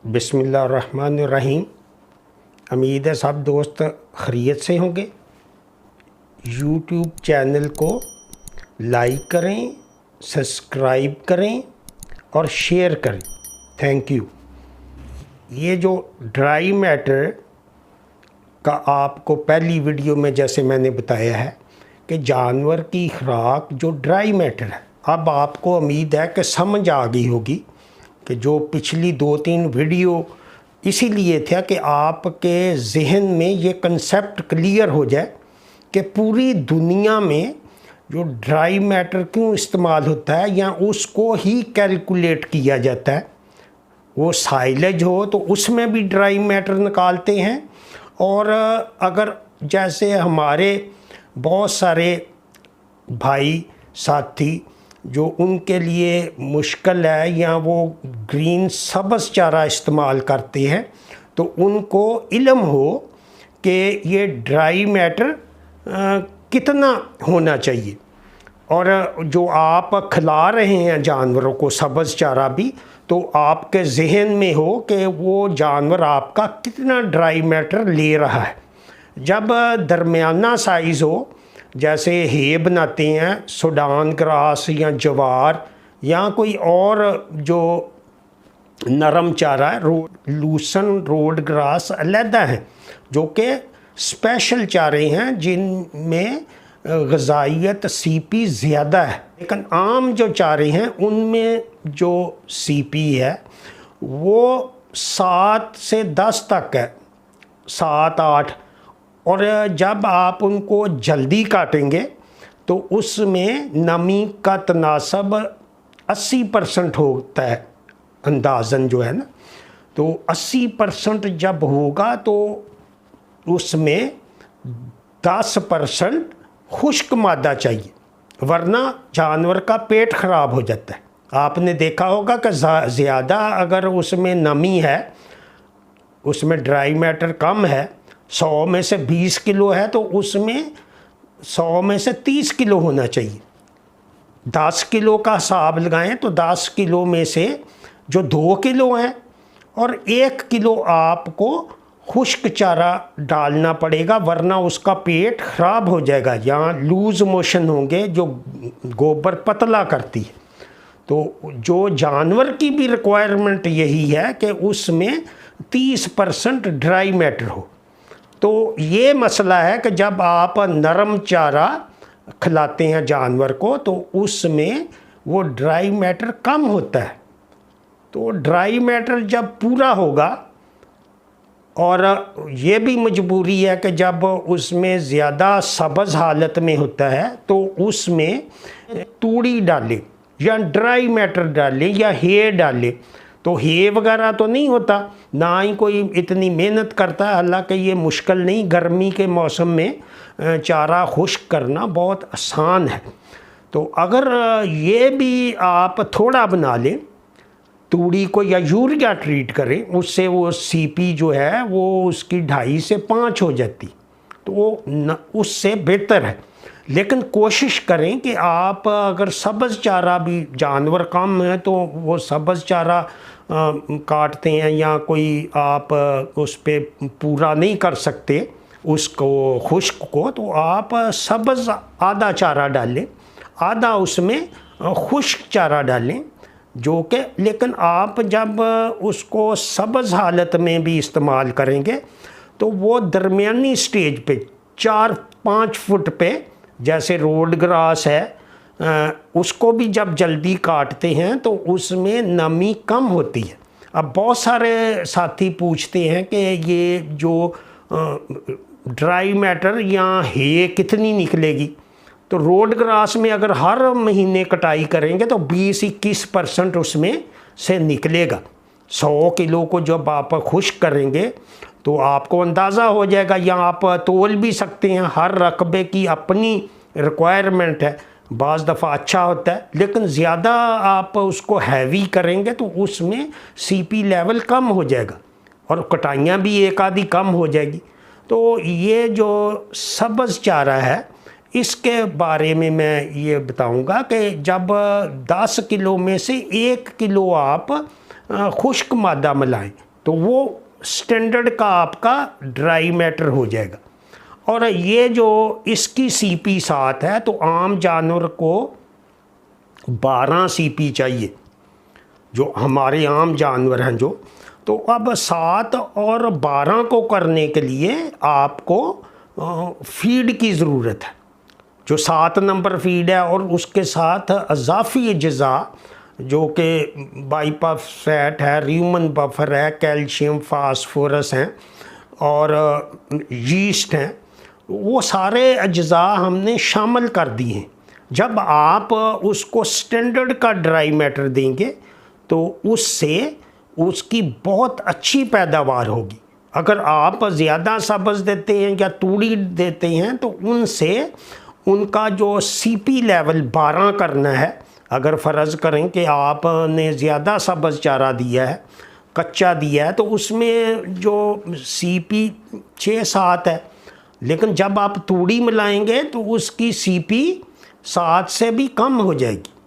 बिस्मिल्लाहिर्रहमानिर्रहीम। उम्मीद है सब दोस्त खैरियत से होंगे। यूट्यूब चैनल को लाइक करें, सब्सक्राइब करें और शेयर करें। Thank you. ये जो ड्राई मैटर का आपको पहली वीडियो में जैसे मैंने बताया है कि जानवर की खुराक जो ड्राई मैटर है, अब आपको उम्मीद है कि समझ आ गई होगी कि जो पिछली 2-3 वीडियो इसीलिए था कि आपके जहन में ये कंसेप्ट क्लियर हो जाए कि पूरी दुनिया में जो ड्राई मैटर क्यों इस्तेमाल होता है या उसको ही कैलकुलेट किया जाता है। वो साइलेज हो तो उसमें भी ड्राई मैटर निकालते हैं, और अगर जैसे हमारे बहुत सारे भाई साथी जो उनके लिए मुश्किल है या वो ग्रीन सब्ज़ चारा इस्तेमाल करते हैं, तो उनको इल्म हो कि ये ड्राई मैटर कितना होना चाहिए। और जो आप खिला रहे हैं जानवरों को सब्ज़ चारा भी, तो आपके जहन में हो कि वो जानवर आपका कितना ड्राई मैटर ले रहा है। जब दरमियाना साइज़ हो, जैसे हे बनाते हैं सूडान ग्रास या जवार या कोई और जो नरम चारा है, लूसन रोड ग्रास अलहदा है जो कि स्पेशल चारे हैं जिनमें ग़िज़ाइयत सीपी ज़्यादा है। लेकिन आम जो चारे हैं उनमें जो सीपी है वो 7 से 10 तक है, 7-8। और जब आप उनको जल्दी काटेंगे तो उसमें नमी का तनासब 80% होता है अंदाज़न, जो है ना। तो 80% जब होगा तो उसमें 10% खुश्क मादा चाहिए, वरना जानवर का पेट ख़राब हो जाता है। आपने देखा होगा कि ज़्यादा अगर उसमें नमी है, उसमें ड्राई मैटर कम है, 100 में से 20 किलो है तो उसमें 100 में से 30 किलो होना चाहिए। 10 किलो का हिसाब लगाएं तो 10 किलो में से जो 2 किलो हैं और 1 किलो आपको खुश्क चारा डालना पड़ेगा, वरना उसका पेट ख़राब हो जाएगा या लूज़ मोशन होंगे जो गोबर पतला करती है। तो जो जानवर की भी रिक्वायरमेंट यही है कि उसमें 30% ड्राई मैटर हो। तो ये मसला है कि जब आप नरम चारा खिलाते हैं जानवर को तो उसमें वो ड्राई मैटर कम होता है। तो ड्राई मैटर जब पूरा होगा, और ये भी मजबूरी है कि जब उसमें ज़्यादा सब्ज़ हालत में होता है तो उसमें तूड़ी डालें या ड्राई मैटर डालें या हे डालें। तो हे वगैरह तो नहीं होता, ना ही कोई इतनी मेहनत करता है। हालांकि ये मुश्किल नहीं, गर्मी के मौसम में चारा खुश्क करना बहुत आसान है। तो अगर ये भी आप थोड़ा बना लें, तूड़ी को या यूरिया ट्रीट करें, उससे वो सीपी जो है वो उसकी 2.5 से 5 हो जाती, तो वो उससे बेहतर है। लेकिन कोशिश करें कि आप अगर सब्ज़ चारा भी जानवर कम है तो वो सब्ज़ चारा काटते हैं या कोई आप उस पे पूरा नहीं कर सकते उसको खुश्क को, तो आप सब्ज़ आधा चारा डालें, आधा उसमें खुश्क चारा डालें जो कि, लेकिन आप जब उसको सब्ज़ हालत में भी इस्तेमाल करेंगे तो वो दरमियानी स्टेज पे 4-5 फुट पे, जैसे रोड ग्रास है, उसको भी जब जल्दी काटते हैं तो उसमें नमी कम होती है। अब बहुत सारे साथी पूछते हैं कि ये जो ड्राई मैटर या हे कितनी निकलेगी। तो रोड ग्रास में अगर हर महीने कटाई करेंगे तो 20-21% उसमें से निकलेगा। 100 किलो को जब आप खुश्क करेंगे तो आपको अंदाज़ा हो जाएगा, या आप तोल भी सकते हैं। हर रकबे की अपनी रिक्वायरमेंट है, बाज़ दफ़ा अच्छा होता है, लेकिन ज़्यादा आप उसको हैवी करेंगे तो उसमें सीपी लेवल कम हो जाएगा और कटाइयाँ भी एक आधी कम हो जाएगी। तो ये जो सब्ज़ चारा है इसके बारे में मैं ये बताऊंगा कि जब 10 किलो में से 1 किलो आप खुश्क मादा मिलाएं, تو وہ سٹینڈرڈ کا آپ کا ڈرائی میٹر ہو جائے گا۔ اور یہ جو اس کی سی پی 7 ہے تو عام جانور کو 12 سی پی چاہیے، جو ہمارے عام جانور ہیں جو، تو اب 7 اور 12 کو کرنے کے لیے آپ کو فیڈ کی ضرورت ہے، جو 7 نمبر فیڈ ہے، اور اس کے ساتھ اضافی اجزاء جو کہ بائیپافیٹ ہے، ریومن بفر ہے، کیلشیم، فاسفورس ہیں اور یسٹ ہیں، وہ سارے اجزاء ہم نے شامل کر دی ہیں۔ جب آپ اس کو سٹینڈرڈ کا ڈرائی میٹر دیں گے تو اس سے اس کی بہت اچھی پیداوار ہوگی۔ اگر آپ زیادہ سبز دیتے ہیں یا توڑی دیتے ہیں تو ان سے ان کا جو سی پی لیول 12 کرنا ہے۔ اگر فرض کریں کہ آپ نے زیادہ سبز چارہ دیا ہے، کچا دیا ہے، تو اس میں جو سی پی 6-7 ہے، لیکن جب آپ توڑی ملائیں گے تو اس کی سی پی 7 سے بھی کم ہو جائے گی۔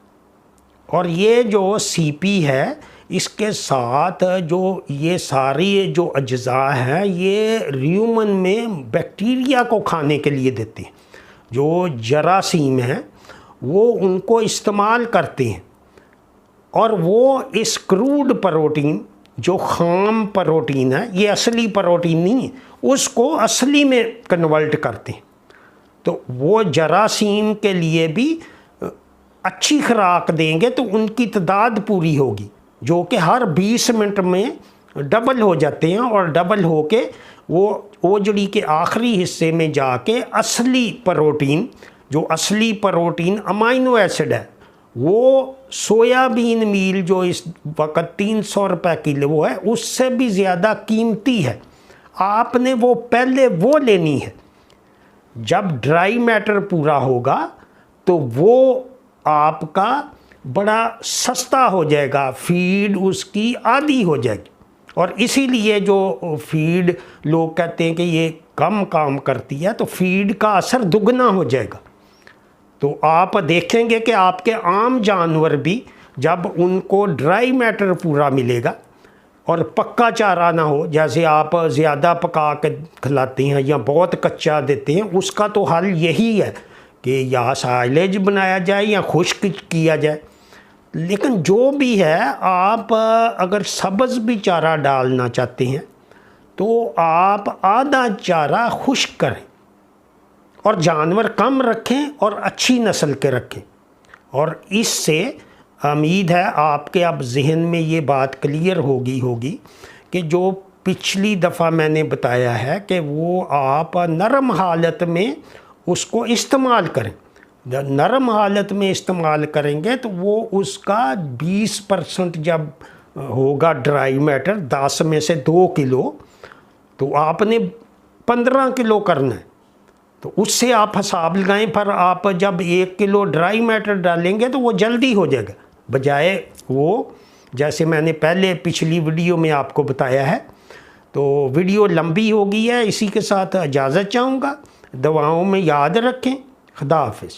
اور یہ جو سی پی ہے، اس کے ساتھ جو یہ ساری جو اجزاء ہیں یہ ریومن میں بیکٹیریا کو کھانے کے لیے دیتے ہیں۔ جو جراثیم ہیں وہ ان کو استعمال کرتے ہیں، اور وہ اس کروڈ پروٹین جو خام پروٹین ہے، یہ اصلی پروٹین نہیں ہے، اس کو اصلی میں کنورٹ کرتے ہیں۔ تو وہ جراثیم کے لیے بھی اچھی خوراک دیں گے تو ان کی تعداد پوری ہوگی، جو کہ ہر 20 منٹ میں ڈبل ہو جاتے ہیں، اور ڈبل ہو کے وہ اوجڑی کے آخری حصے میں جا کے اصلی پروٹین، جو اصلی پروٹین امائنو ایسڈ ہے، وہ سویابین میل جو اس وقت 300 روپے کلو ہے، اس سے بھی زیادہ قیمتی ہے۔ آپ نے وہ پہلے وہ لینی ہے۔ جب ڈرائی میٹر پورا ہوگا تو وہ آپ کا بڑا سستا ہو جائے گا، فیڈ اس کی آدھی ہو جائے گی۔ اور اسی لیے جو فیڈ لوگ کہتے ہیں کہ یہ کم کام کرتی ہے، تو فیڈ کا اثر دگنا ہو جائے گا۔ تو آپ دیکھیں گے کہ آپ کے عام جانور بھی جب ان کو ڈرائی میٹر پورا ملے گا اور پکا چارہ نہ ہو، جیسے آپ زیادہ پکا کے کھلاتے ہیں یا بہت کچا دیتے ہیں، اس کا تو حل یہی ہے کہ یا سائلیج بنایا جائے یا خشک کیا جائے۔ لیکن جو بھی ہے، آپ اگر سبز بھی چارہ ڈالنا چاہتے ہیں تو آپ آدھا چارہ خشک کریں، اور جانور کم رکھیں اور اچھی نسل کے رکھیں۔ اور اس سے امید ہے آپ کے اب ذہن میں یہ بات کلیئر ہوگی کہ جو پچھلی دفعہ میں نے بتایا ہے کہ وہ آپ نرم حالت میں اس کو استعمال کریں۔ نرم حالت میں استعمال کریں گے تو وہ اس کا 20% جب ہوگا ڈرائی میٹر، 10 میں سے 2 کلو، تو آپ نے 15 کلو کرنا ہے۔ تو اس سے آپ حساب لگائیں، پر آپ جب 1 کلو ڈرائی میٹر ڈالیں گے تو وہ جلدی ہو جائے گا، بجائے وہ جیسے میں نے پہلے پچھلی ویڈیو میں آپ کو بتایا ہے۔ تو ویڈیو لمبی ہو گئی ہے، اسی کے ساتھ اجازت چاہوں گا۔ دعاؤں میں یاد رکھیں۔ خدا حافظ۔